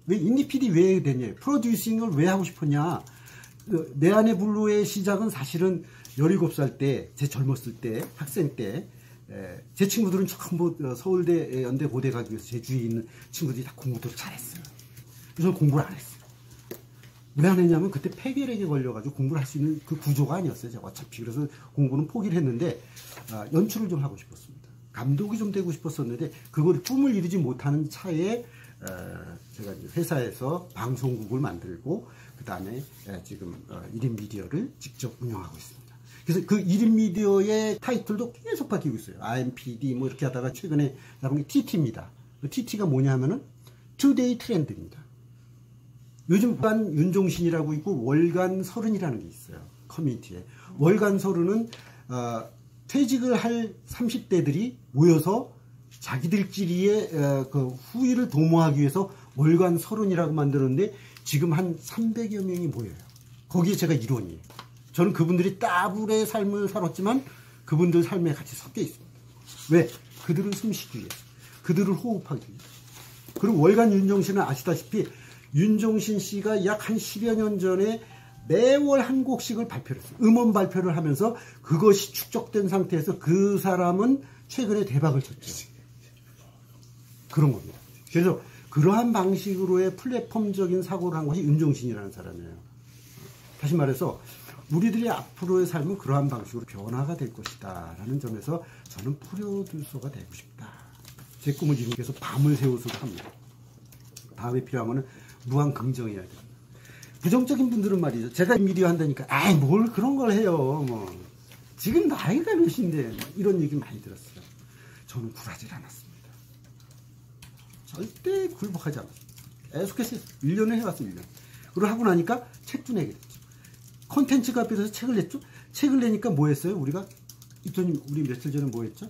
왜 인디 PD 왜 됐냐? 프로듀싱을 왜 하고 싶었냐? 내 안의 블루의 시작은 사실은 17살 때, 제 젊었을 때, 학생 때, 제 친구들은 전부 서울대, 연대, 고대 가기 위해서 제 주위에 있는 친구들이 다 공부도 잘했어요. 그래서 공부를 안 했어요. 왜 안 했냐면 그때 폐결핵에 걸려가지고 공부를 할 수 있는 그 구조가 아니었어요. 제가 어차피. 그래서 공부는 포기를 했는데, 연출을 좀 하고 싶었습니다. 감독이 좀 되고 싶었었는데, 그걸 꿈을 이루지 못하는 차에, 제가 이제 회사에서 방송국을 만들고, 그 다음에 지금 1인 미디어를 직접 운영하고 있습니다. 그래서 그 1인 미디어의 타이틀도 계속 바뀌고 있어요. RMPD 뭐 이렇게 하다가 최근에 나온 게 TT입니다. 그 TT가 뭐냐 하면은 투데이 트렌드입니다. 요즘 월간 윤종신이라고 있고 월간 서른이라는 게 있어요. 커뮤니티에. 월간 서른은 퇴직을 할 30대들이 모여서 자기들끼리의 그 후일을 도모하기 위해서 월간 서른이라고 만들었는데 지금 한 300여 명이 모여요. 거기에 제가 일원이에요. 저는 그분들이 따블의 삶을 살았지만 그분들 삶에 같이 섞여 있습니다. 왜? 그들은 숨쉬기 위해서. 그들을 호흡하기 위해서. 그리고 월간 윤종신은 아시다시피 윤종신 씨가 약 한 10여 년 전에 매월 한 곡씩을 발표를 했어요. 음원 발표를 하면서 그것이 축적된 상태에서 그 사람은 최근에 대박을 쳤죠. 그런 겁니다. 그래서 그러한 방식으로의 플랫폼적인 사고를 한 것이 윤종신이라는 사람이에요. 다시 말해서 우리들이 앞으로의 삶은 그러한 방식으로 변화가 될 것이다 라는 점에서 저는 프로듀서가 되고 싶다. 제 꿈을 이루기 위해서 밤을 새워서도 합니다. 다음에 필요하면 무한 긍정해야 됩니다. 부정적인 분들은 말이죠. 제가 미디어 한다니까 아이 뭘 그런 걸 해요. 뭐 지금 나이가 몇인데 이런 얘기 많이 들었어요. 저는 굴하지 않았습니다. 절대 굴복하지 않았습니다. 계속해서 1년을 해왔어요. 1년. 그리고 하고 나니까 책도 내게 됐죠. 콘텐츠가 앞에서 책을 냈죠. 책을 내니까 뭐 했어요? 우리가 이토님 우리 며칠 전에 뭐 했죠?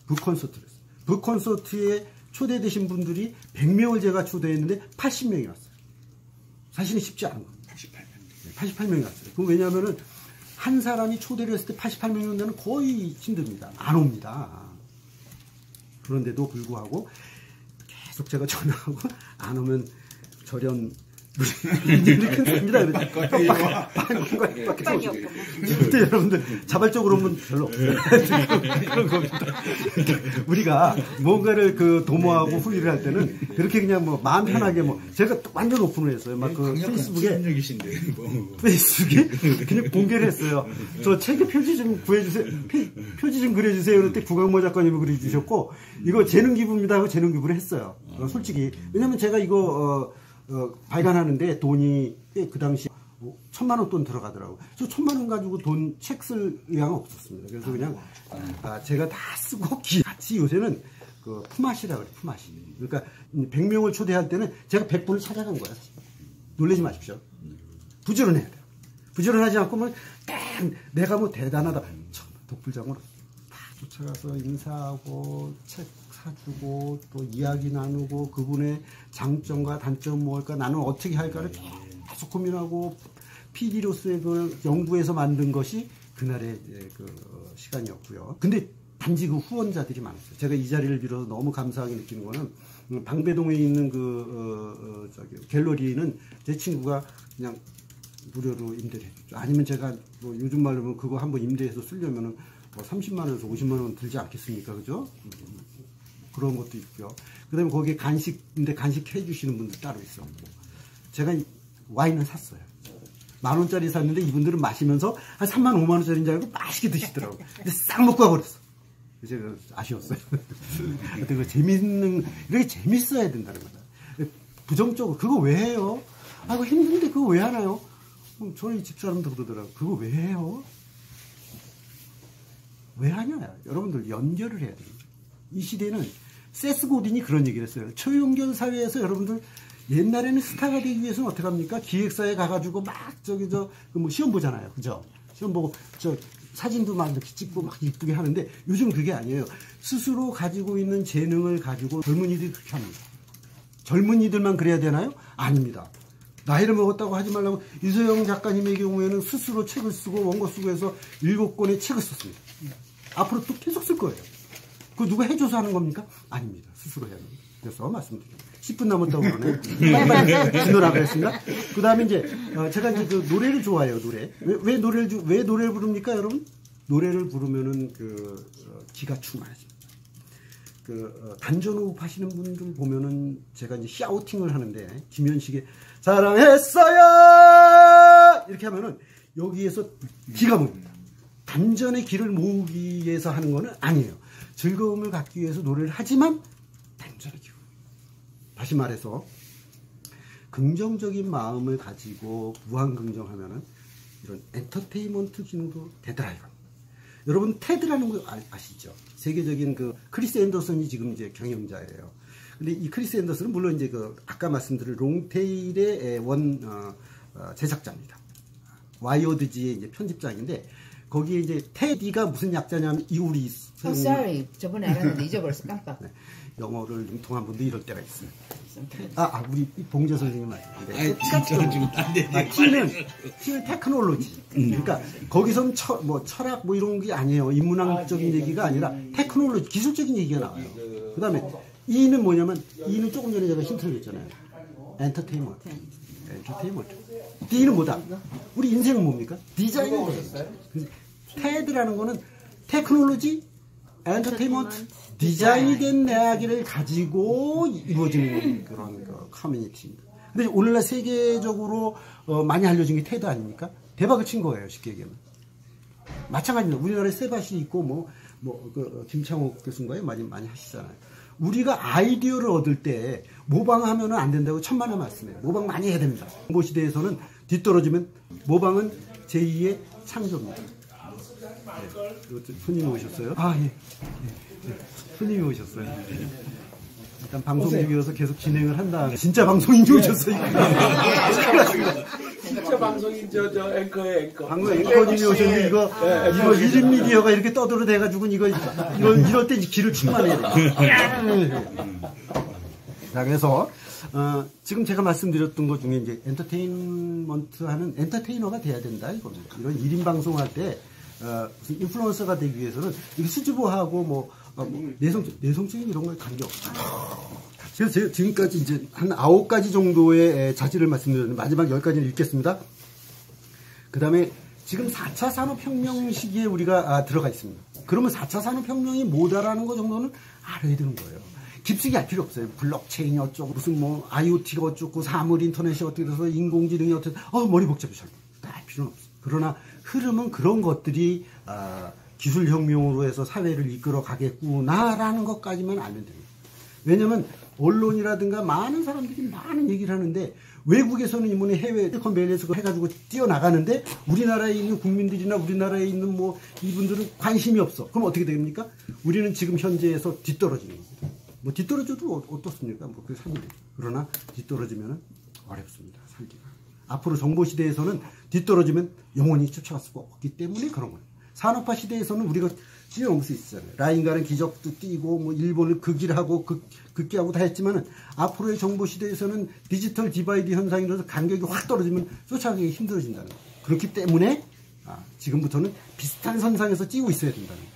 북콘서트를 했어요. 북콘서트에 초대되신 분들이 100명을 제가 초대했는데 80명이 왔어요. 사실은 쉽지 않은 겁니다. 88명이 왔어요. 그럼 왜냐하면은 한 사람이 초대를 했을 때 88명이 온다면 거의 힘듭니다. 안 옵니다. 그런데도 불구하고 계속 제가 전화하고 안 오면 절연 문제는 큰습니다. 근데 여러분들 자발적으로 오면 별로 없어요. 그런 겁니다. 우리가 뭔가를 그 도모하고 후일을 할 때는 그렇게 그냥 뭐 마음 편하게 뭐 제가 완전 오픈을 했어요. 막 그 페이스북에 그냥 공개를 했어요. 저 책에 표지 좀 구해주세요. 표지 좀 그려주세요. 그럴 때 구강모 작가님이 그려주셨고 이거 재능 기부입니다 하고 재능 기부를 했어요. 솔직히 왜냐면 제가 이거 발간하는데 돈이 그 당시 1,000만 원 돈 들어가더라고요. 저 1,000만 원 가지고 돈 책 쓸 의향은 없었습니다. 그래서 그냥 제가 다 쓰고 같이 요새는 그 품앗이라고 그래요. 품앗이. 그러니까 100명을 초대할 때는 제가 100분을 찾아간 거야. 사실. 놀라지 마십시오. 부지런해야 돼요. 부지런하지 않고 뭐 내가 뭐 대단하다. 독불장으로 다 쫓아가서 인사하고 책 사주고 또 이야기 나누고 그분의 장점과 단점 뭘까 나는 어떻게 할까를 계속 고민하고 PD로서의 그 연구해서 만든 것이 그날의 그 시간이었고요. 근데 단지 그 후원자들이 많았어요. 제가 이 자리를 빌어서 너무 감사하게 느끼는 거는 방배동에 있는 그 갤러리는 제 친구가 그냥 무료로 임대를 해줬죠. 아니면 제가 뭐 요즘 말로 보면 그거 한번 임대해서 쓰려면은 뭐 30만 원에서 50만 원 들지 않겠습니까? 그죠? 그런 것도 있고요. 그 다음에 거기에 간식인데 간식 해주시는 분들 따로 있었고. 제가 와인을 샀어요. 10,000원짜리 샀는데 이분들은 마시면서 한 3만 5만 원짜리인 줄 알고 맛있게 드시더라고요. 근데 싹 먹고 가버렸어. 제가 아쉬웠어요. 근데 그 이렇게 재밌어야 된다는 거다. 부정적으로, 그거 왜 해요? 아, 그거 힘든데 그거 왜 하나요? 저희 집사람도 그러더라고요. 그거 왜 해요? 왜 하냐? 여러분들 연결을 해야 돼요. 이 시대는 세스 고딘이 그런 얘기를 했어요. 초연결 사회에서 여러분들 옛날에는 스타가 되기 위해서는 어떻게 합니까? 기획사에 가가지고 막 뭐 시험 보잖아요. 그죠? 시험 보고 사진도 막 이렇게 찍고 막 이쁘게 하는데 요즘 그게 아니에요. 스스로 가지고 있는 재능을 가지고 젊은이들이 그렇게 합니다. 젊은이들만 그래야 되나요? 아닙니다. 나이를 먹었다고 하지 말라고 이소영 작가님의 경우에는 스스로 책을 쓰고 원고 쓰고 해서 7권의 책을 썼습니다. 앞으로 또 계속 쓸 거예요. 그거 누가 해줘서 하는 겁니까? 아닙니다. 스스로 해야 합니다. 그래서 말씀드립니다. 10분 남았다고 그러네. 빨리빨리 지노라고 했습니다. 그 다음에 이제, 제가 이제 그 노래를 좋아해요, 노래. 왜 노래를 부릅니까, 여러분? 노래를 부르면은 기가 충만해집니다. 단전호흡 하시는 분들 보면은 제가 이제 샤우팅을 하는데, 김현식의 사랑했어요! 이렇게 하면은 여기에서 기가 뭡니다. 단전의 기를 모으기 위해서 하는 거는 아니에요. 즐거움을 갖기 위해서 노래를 하지만 단전의 기로. 다시 말해서 긍정적인 마음을 가지고 무한 긍정하면은 이런 엔터테인먼트 기능도 되더라 이거. 여러분 테드라는 거 아시죠? 세계적인 크리스 앤더슨이 지금 이제 경영자예요. 근데 이 크리스 앤더슨은 물론 이제 아까 말씀드린 롱테일의 제작자입니다. 와이어드지의 이제 편집장인데 거기에 이제 테디가 무슨 약자냐면 이우리. sorry. 저번에 알았는데 잊어버렸어. 깜빡. 네. 영어를 능통한 분도 이럴 때가 있습니다. 우리 봉재 선생님 맞아요. 네. 진짜 지금 딴 데. T는 테크놀로지. 그러니까 거기서는 철학 이런 게 아니에요. 인문학적인 얘기가 아니라 테크놀로지, 기술적인 얘기가 나와요. 그 다음에 E는 뭐냐면 E는 조금 전에 제가 힌트를 줬잖아요. 엔터테인먼트. D는 뭐다? 우리 인생은 뭡니까? 디자인은 뭐예요? 테드라는 거는 테크놀로지, 엔터테인먼트, 디자인이 된 이야기를 가지고 이루어지는 그런 커뮤니티입니다. 근데 오늘날 세계적으로 많이 알려진 게 테드 아닙니까? 대박을 친 거예요, 쉽게 얘기하면. 마찬가지입니다. 우리나라에 세바시 있고 김창호 교수인가요? 많이 하시잖아요. 우리가 아이디어를 얻을 때 모방하면 안 된다고 천만에 말씀해요. 모방 많이 해야 됩니다. 정보 시대에서는 뒤떨어지면 모방은 제2의 창조입니다. 네. 손님이 오셨어요? 예. 손님이 오셨어요. 일단 방송 중이어서 계속 진행을 한 다음에 진짜 방송인지 오셨어요. 진짜 방송인 앵커의 앵커. 방금 앵커님이 오셨는데 이거 1인 미디어가 이렇게 떠들어대가지고 이럴 때 길을 충만해야 돼요. 자, 그래서 지금 제가 말씀드렸던 것 중에 이제 엔터테인먼트 하는 엔터테이너가 돼야 된다 이겁니다. 이런 1인 방송할 때 무슨 인플루언서가 되기 위해서는 이게 수줍어하고 내성적인 이런 걸 관계없어요. 그래서 제가 지금까지 이제 한 9가지 정도의 자질을 말씀드렸는데 마지막 10가지를 읽겠습니다. 그 다음에 지금 4차 산업혁명 시기에 우리가 들어가 있습니다. 그러면 4차 산업혁명이 뭐다라는 거 정도는 알아야 되는 거예요. 깊숙이 알 필요 없어요. 블록체인이 어쩌고 무슨 IoT가 어쩌고 사물 인터넷이 어떻게 돼서 인공지능이 어떻게 머리 복잡해 알 필요는 없어요. 그러나 흐름은 그런 것들이 기술혁명으로 해서 사회를 이끌어 가겠구나라는 것까지만 알면 됩니다. 왜냐하면 언론이라든가 많은 사람들이 많은 얘기를 하는데 외국에서는 이번에 해외 실리콘밸리에서 해가지고 뛰어나가는데 우리나라에 있는 국민들이나 우리나라에 있는 이분들은 관심이 없어. 그럼 어떻게 됩니까? 우리는 지금 현재에서 뒤떨어지는 겁니다. 뒤떨어져도 어떻습니까? 그게 삶이 되죠. 그러나 뒤떨어지면 어렵습니다. 살기가. 앞으로 정보시대에서는 뒤떨어지면 영원히 쫓아갈 수가 없기 때문에 그런 거예요. 산업화 시대에서는 우리가 뛰어넘을 수 있잖아요. 라인가는 기적도 뛰고 일본을 극일하고 극기하고 다 했지만은 앞으로의 정보 시대에서는 디지털 디바이드 현상이 일어나서 간격이 확 떨어지면 쫓아가기 힘들어진다는 거예요. 그렇기 때문에 지금부터는 비슷한 선상에서 뛰고 있어야 된다는 거예요.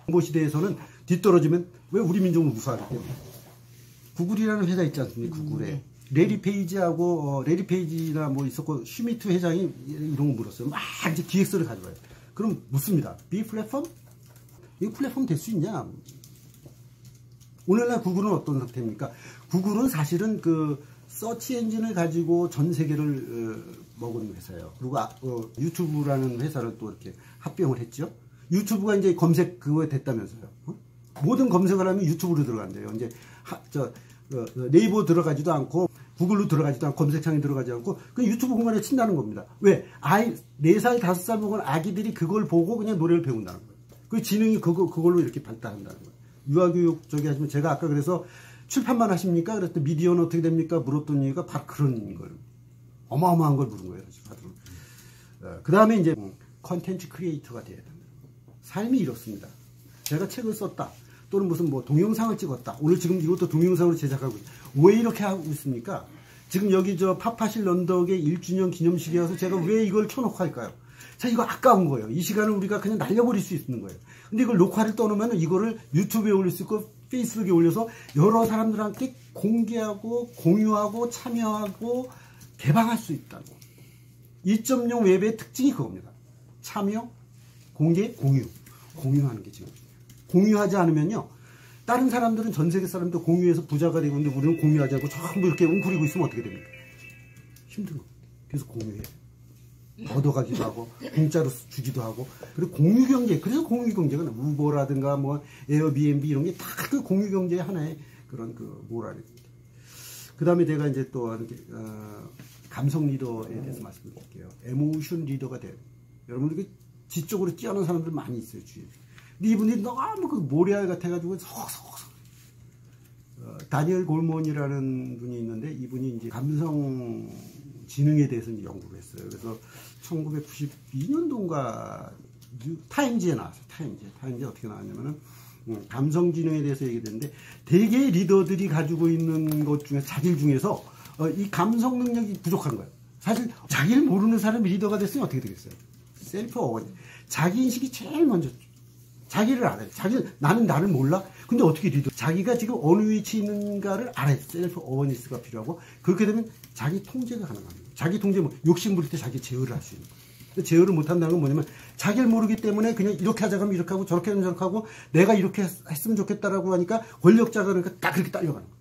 정보 시대에서는 뒤떨어지면 왜 우리 민족을 무서워하기 때문에. 구글이라는 회사 있지 않습니까? 구글에. 레리 페이지하고 레리 페이지나 있었고 슈미트 회장이 이런 거 물었어요. 막 이제 기획서를 가져와요. 그럼 묻습니다. B 플랫폼? 이 플랫폼 될 수 있냐? 오늘날 구글은 어떤 상태입니까? 구글은 사실은 서치 엔진을 가지고 전 세계를 먹은 회사예요. 그리고 유튜브라는 회사를 또 이렇게 합병을 했죠. 유튜브가 이제 검색 그거에 됐다면서요. 모든 검색을 하면 유튜브로 들어간대요. 이제 네이버 들어가지도 않고 구글로 들어가지도 않고 검색창에 들어가지 않고 그 유튜브 공간에 친다는 겁니다. 왜? 4살, 5살 먹은 아기들이 그걸 보고 그냥 노래를 배운다는 거예요. 그 지능이 그걸로 이렇게 발달한다는 거예요. 유아교육 저기 하시면 제가 아까 그래서 출판만 하십니까? 그랬더니 미디어는 어떻게 됩니까? 물었던 얘기가 바로 그런 거예요. 어마어마한 걸 물은 거예요. 그 다음에 이제 컨텐츠 크리에이터가 돼야 된다. 삶이 이렇습니다. 제가 책을 썼다. 또는 무슨 동영상을 찍었다. 오늘 지금 이것도 동영상으로 제작하고 있어요. 왜 이렇게 하고 있습니까? 지금 여기 파파실 런덕의 1주년 기념식이어서 제가 왜 이걸 켜놓고 할까요? 자, 이거 아까운 거예요. 이 시간을 우리가 그냥 날려버릴 수 있는 거예요. 근데 이걸 녹화를 떠놓으면 이거를 유튜브에 올릴 수 있고 페이스북에 올려서 여러 사람들한테 공개하고 공유하고 참여하고 개방할 수 있다고. 2.0 웹의 특징이 그겁니다. 참여, 공개, 공유. 공유하는 게 지금. 공유하지 않으면요. 다른 사람들은 전 세계 사람들 공유해서 부자가 되고 있는데 우리는 공유하지 않고 전부 이렇게 웅크리고 있으면 어떻게 됩니까? 힘든 겁니다. 그래서 공유해. 얻어가기도 하고 공짜로 주기도 하고 그리고 공유경제. 그래서 공유경제가 우버라든가 뭐 에어비앤비 이런 게 다 그 공유경제의 하나의 그런 뭐라 그래야 됩니다. 그 다음에 내가 이제 또 감성 리더에 대해서 말씀드릴게요. 에모션 리더가 돼요. 여러분들 지적으로 뛰어난 사람들 많이 있어요, 주위에. 근데 이분들이 너무 그 모래알 같아가지고 다니엘 골먼이라는 분이 있는데 이분이 이제 감성 지능에 대해서 이제 연구를 했어요. 그래서 1992년도인가 타임지에 나왔어요. 타임지에 어떻게 나왔냐면은 감성 지능에 대해서 얘기했는데 대개 리더들이 가지고 있는 것 중에 자기 중에서 이 감성 능력이 부족한 거예요. 사실 자기를 모르는 사람이 리더가 됐으면 어떻게 되겠어요? 셀프 어워니. 자기 인식이 제일 먼저. 자기를 알아요. 나는 나를 몰라? 근데 어떻게 리더? 자기가 지금 어느 위치에 있는가를 알아요. 셀프 어워니스가 필요하고 그렇게 되면 자기 통제가 가능합니다. 자기 통제 욕심 부릴 때 자기 제어를 할 수 있는 거예요. 제어를 못한다는 건 뭐냐면 자기를 모르기 때문에 그냥 이렇게 하자 하면 이렇게 하고 저렇게 하면 저렇게 하고 내가 이렇게 했으면 좋겠다라고 하니까 권력자가 그러니까 딱 그렇게 딸려가는 거예요.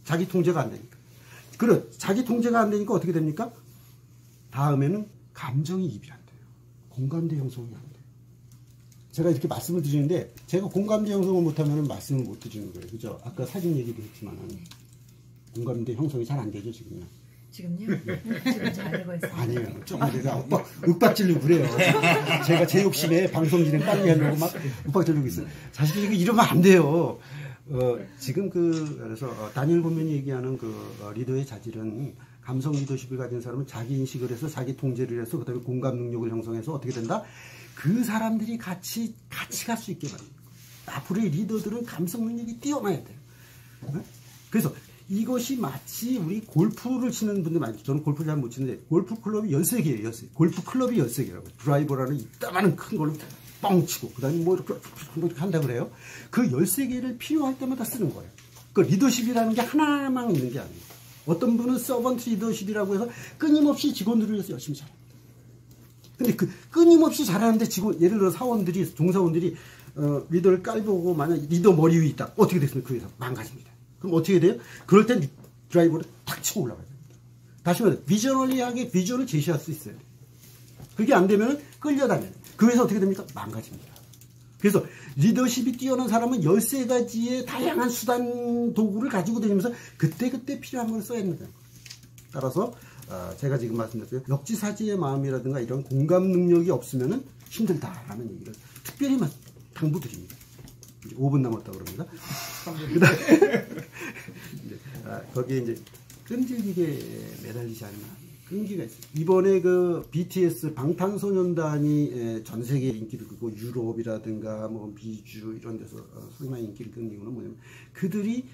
자기 통제가 안 되니까. 그래 자기 통제가 안 되니까 어떻게 됩니까? 다음에는 감정이 입이 안 돼요. 공감대 형성이 안 돼요. 제가 이렇게 말씀을 드리는데 제가 공감대 형성을 못하면 말씀을 못 드리는 거예요. 그죠? 아까 사진 얘기도 했지만 공감대 형성이 잘 안 되죠 지금요. 지금요? 지금 잘되고 있어요. 아니에요. 좀 내가 윽박질리고 그래요. 제가 제 욕심에 방송 진행 빨리 하려고 막 윽박질리고 있어요. 사실 이러면 안 돼요. 지금 그래서 다니엘 골먼이 얘기하는 리더의 자질은 감성 리더십을 가진 사람은 자기 인식을 해서 자기 통제를 해서 그다음에 공감 능력을 형성해서 어떻게 된다? 그 사람들이 같이 갈 수 있게 만듭니다. 앞으로의 리더들은 감성 능력이 뛰어나야 돼요. 그래서 이것이 마치 우리 골프를 치는 분들 많죠. 저는 골프를 잘 못 치는데 골프 클럽이 13개예요. 13개. 골프 클럽이 13개라고. 드라이버라는 이따가는 큰 걸로 뻥 치고 그다음에 뭐 이렇게 한다 그래요. 그 13개를 필요할 때마다 쓰는 거예요. 그 리더십이라는 게 하나만 있는 게 아니에요. 어떤 분은 서번트 리더십이라고 해서 끊임없이 직원들을 위해서 열심히 잘합니다. 근데 끊임없이 잘하는데 예를 들어 종사원들이 리더를 깔보고 만약 리더 머리 위에 있다. 어떻게 됐습니까? 그 회사 망가집니다. 그럼 어떻게 돼요? 그럴 땐 드라이버를 탁 치고 올라가야 됩니다. 다시 말해 비저널리하게 비전을 제시할 수 있어요. 그게 안 되면 끌려다녀요. 그 회사 어떻게 됩니까? 망가집니다. 그래서 리더십이 뛰어난 사람은 13가지의 다양한 수단 도구를 가지고 다니면서 그때그때 필요한 걸 써야 된다. 따라서 제가 지금 말씀드렸어요. 역지사지의 마음이라든가 이런 공감 능력이 없으면 힘들다라는 얘기를 특별히 당부드립니다. 5분 남았다고 그럽니다. 거기에 이제 끈질기게 매달리지 않는 끈기가 있어요. 이번에 BTS 방탄소년단이 전 세계에 인기를 끌고 유럽이라든가 뭐 미주 이런 데서 상당히 인기를 끌는 이유는 뭐냐면 그들이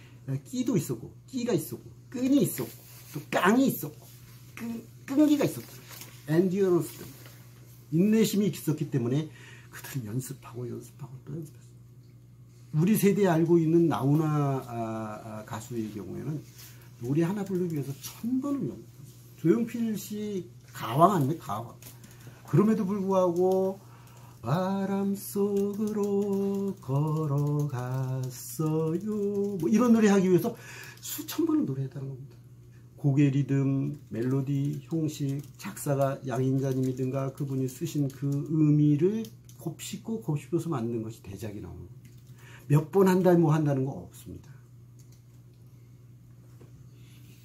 끼도 있었고 끼가 있었고 끈이 있었고 또 깡이 있었고 끈기가 있었고 엔듀어런스 인내심이 있었기 때문에 그들은 연습하고 또 연습했어요. 우리 세대에 알고 있는 나훈아 가수의 경우에는 노래 하나 부르기 위해서 1000번을 연습했어요. 조용필 씨 가왕 아닙니까? 가왕. 그럼에도 불구하고 바람 속으로 걸어갔어요. 뭐 이런 노래 하기 위해서 수천 번을 노래했다는 겁니다. 곡의 리듬, 멜로디, 형식, 작사가 양인자님이든가 그분이 쓰신 그 의미를 곱씹고 곱씹어서 만든 것이 대작이 나오는 겁니다. 몇 번 한다 뭐 한다는 거 없습니다.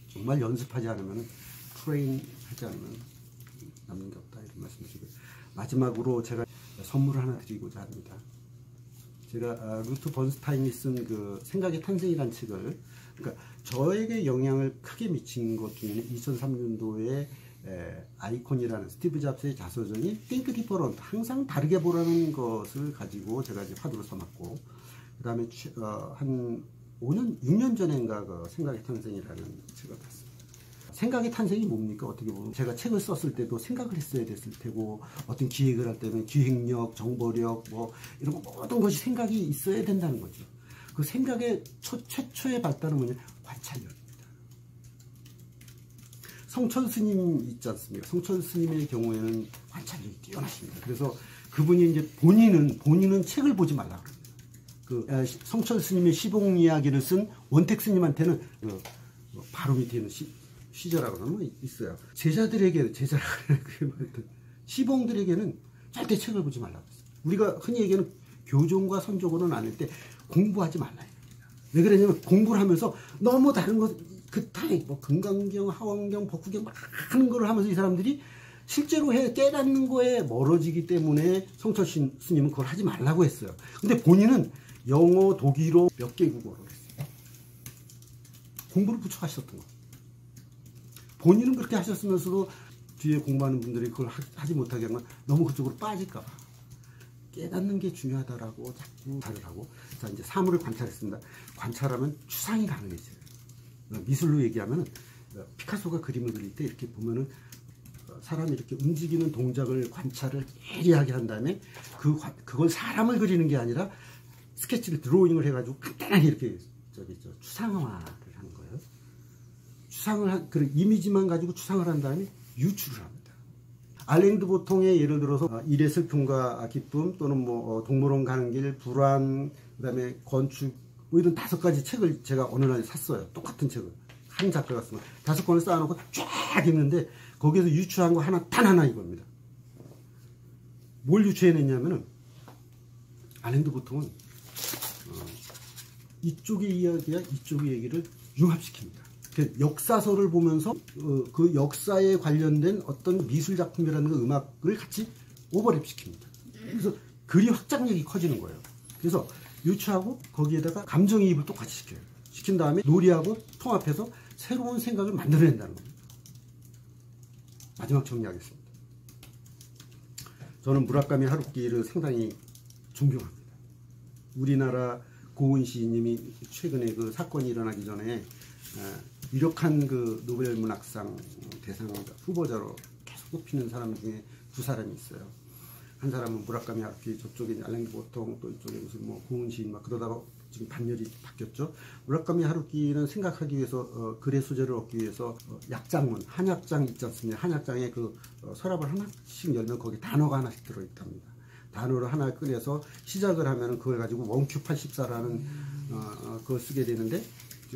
정말 연습하지 않으면 트레인 하지 않으면 남는 게 없다 이런 말씀드리고요. 마지막으로 제가 선물을 하나 드리고자 합니다. 제가 루트 번스타인이 쓴 그 생각의 탄생이라는 책을 그러니까 저에게 영향을 크게 미친 것 중에는 2003년도에 아이콘이라는 스티브 잡스의 자서전이 Think Different 항상 다르게 보라는 것을 가지고 제가 이제 화두로 삼았고 그 다음에 한 6년 전인가 생각의 탄생이라는 책을 봤습니다. 생각의 탄생이 뭡니까? 어떻게 보면 제가 책을 썼을 때도 생각을 했어야 됐을 테고 어떤 기획을 할 때는 기획력, 정보력 뭐 이런 거 모든 것이 생각이 있어야 된다는 거죠. 그 생각의 최초의 발달은 뭐냐? 관찰력입니다. 성철 스님 있지 않습니까? 성철 스님의 경우에는 관찰력이 뛰어나십니다. 그래서 그분이 이제 본인은 책을 보지 말라고 합니다. 성철 스님의 시봉 이야기를 쓴 원택 스님한테는 바로 밑에 있는 시저라고 하면 있어요. 제자들에게 시봉들에게는 절대 책을 보지 말라고 했어요. 우리가 흔히 얘기하는 교종과 선조고는 아닐 때 공부하지 말라 합니다. 왜 그러냐면 공부를 하면서 너무 다른 것 뭐 금강경, 하원경, 법구경 막 하는 걸 하면서 이 사람들이 실제로 깨닫는 거에 멀어지기 때문에 성철 스님은 그걸 하지 말라고 했어요. 근데 본인은 영어, 독일어 몇 개국어를 했어요. 공부를 부쩍 하셨던 거예요. 본인은 그렇게 하셨으면서도 뒤에 공부하는 분들이 그걸 하지 못하게 하면 너무 그쪽으로 빠질까 봐. 깨닫는 게 중요하다라고 자꾸 말을 하고. 자, 이제 사물을 관찰했습니다. 관찰하면 추상이 가능해져요. 미술로 얘기하면 피카소가 그림을 그릴 때 이렇게 보면은 사람이 이렇게 움직이는 동작을 관찰을 예리하게 한 다음에 그걸 사람을 그리는 게 아니라 스케치를 드로잉을 해가지고 간단하게 이렇게 추상화를 하는 거예요. 그 이미지만 가지고 추상을 한 다음에 유출을 합니다. 알랭드 보통의 예를 들어서 일의 슬픔과 기쁨 또는 뭐 동물원 가는 길, 불안, 그다음에 건축 뭐 이런 5가지 책을 제가 어느 날 샀어요. 똑같은 책을 한 작가가 쓰면 5권을 쌓아놓고 쫙 있는데 거기에서 유출한 거 단 하나 이겁니다. 뭘 유추해냈냐면은 알랭드 보통은 이쪽의 이야기와 이쪽의 얘기를 융합시킵니다. 역사서를 보면서 그 역사에 관련된 어떤 미술 작품이라는 음악을 같이 오버랩 시킵니다. 그래서 글이 확장력이 커지는 거예요. 그래서 유추하고 거기에다가 감정이입을 똑같이 시켜요. 시킨 다음에 논리하고 통합해서 새로운 생각을 만들어낸다는 겁니다. 마지막 정리하겠습니다. 저는 무라카미 하루키를 상당히 존경합니다. 우리나라 고은 시인님이 최근에 그 사건이 일어나기 전에 유력한 그 노벨 문학상 대상 후보자로 계속 꼽히는 사람 중에 2사람이 있어요. 한 사람은 무라카미 하루키, 저쪽에 알랭드 보통, 또 이쪽에 무슨 뭐 고은 시인 막 그러다가 지금 반열이 바뀌었죠. 무라카미 하루키는 생각하기 위해서 글의 소재를 얻기 위해서 약장문, 한약장 있지 않습니까? 한약장에 그 서랍을 하나씩 열면 거기 단어가 하나씩 들어있답니다. 단어를 하나 꺼내서 시작을 하면 그걸 가지고 원큐 84라는 그걸 쓰게 되는데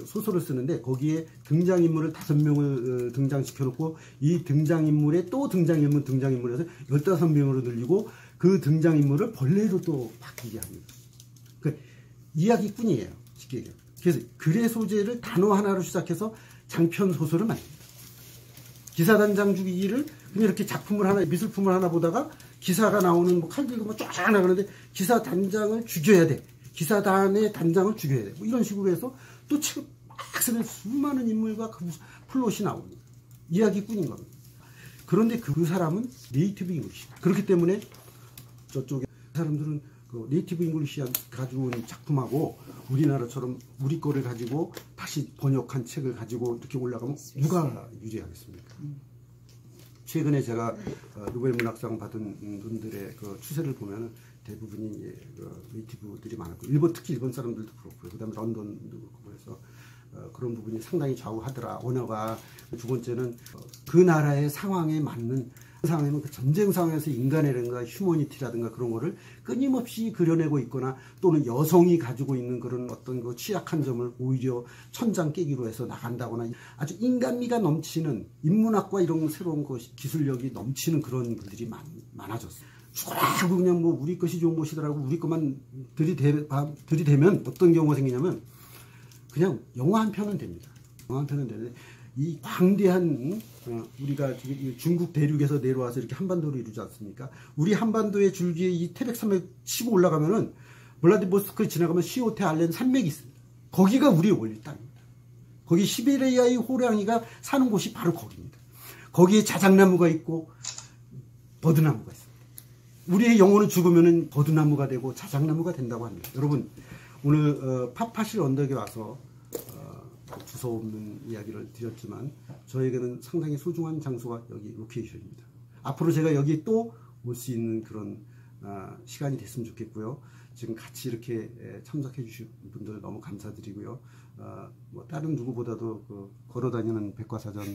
소설을 쓰는데 거기에 등장인물을 5명을 등장시켜놓고 이 등장인물에 또 등장인물에서 15명으로 늘리고 그 등장인물을 벌레로 또 바뀌게 합니다. 그 이야기꾼이에요. 쉽게 얘기해요. 그래서 글의 소재를 단어 하나로 시작해서 장편 소설을 만듭니다. 기사단장 죽이기를 그냥 이렇게 작품을 하나, 미술품을 하나 보다가 기사가 나오는 뭐 칼 들고 뭐 쫙 나가는데 기사단장을 죽여야 돼. 기사단의 단장을 죽여야 돼. 뭐 이런 식으로 해서 또 책을 막 쓰면 수많은 인물과 그 플롯이 나옵니다. 이야기꾼인 겁니다. 그런데 그 사람은 네이티브 잉글리시다. 그렇기 때문에 저쪽에 사람들은 그 네이티브 잉글리시 가지고 온 작품하고 우리나라처럼 우리 거를 가지고 다시 번역한 책을 가지고 이렇게 올라가면 누가 유리하겠습니까? 최근에 제가 노벨 문학상 받은 분들의 그 추세를 보면 대부분이 네이티브들이 많았고 특히 일본 사람들도 그렇고요. 그 다음에 런던도 그렇고 그래서 그런 부분이 상당히 좌우하더라. 언어가. 2번째는 그 나라의 상황에 맞는 상황이면 그 전쟁 상황에서 인간이라든가 휴머니티라든가 그런 거를 끊임없이 그려내고 있거나 또는 여성이 가지고 있는 그런 어떤 그 취약한 점을 오히려 천장 깨기로 해서 나간다거나 아주 인간미가 넘치는 인문학과 이런 새로운 기술력이 넘치는 그런 글들이 많아졌어요. 죽어라고 그냥 뭐 우리 것이 좋은 것이더라고 우리 것만 들이대면 어떤 경우가 생기냐면 그냥 영화 한 편은 됩니다. 영화 한 편은 되는데 이 광대한 우리가 중국 대륙에서 내려와서 이렇게 한반도를 이루지 않습니까? 우리 한반도의 줄기에 이 태백산맥 치고 올라가면은 블라디보스토크에 지나가면 시오테 알렌 산맥이 있습니다. 거기가 우리의 원리 땅입니다. 거기 시베리아의 호랑이가 사는 곳이 바로 거기입니다. 거기에 자작나무가 있고 버드나무가 있습니다. 우리의 영혼은 죽으면은 버드나무가 되고 자작나무가 된다고 합니다. 여러분 오늘 파파실 언덕에 와서 두서없는 이야기를 드렸지만 저에게는 상당히 소중한 장소가 여기 로케이션입니다. 앞으로 제가 여기 또 올 수 있는 그런 시간이 됐으면 좋겠고요. 지금 같이 이렇게 참석해 주신 분들 너무 감사드리고요. 뭐 다른 누구보다도 그 걸어다니는 백과사전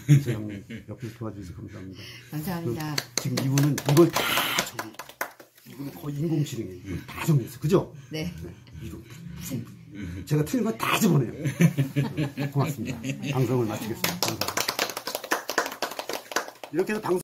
이재영 옆에서 도와주셔서 감사합니다. 감사합니다. 지금 이분은 이걸 다 이분은 거의 인공지능이에요. 이걸 다 정리했어요. 그죠? 네. 이거 제가 틀린 건 다 집어내요. 고맙습니다. 방송을 마치겠습니다. 감사합니다. 이렇게 해서 방송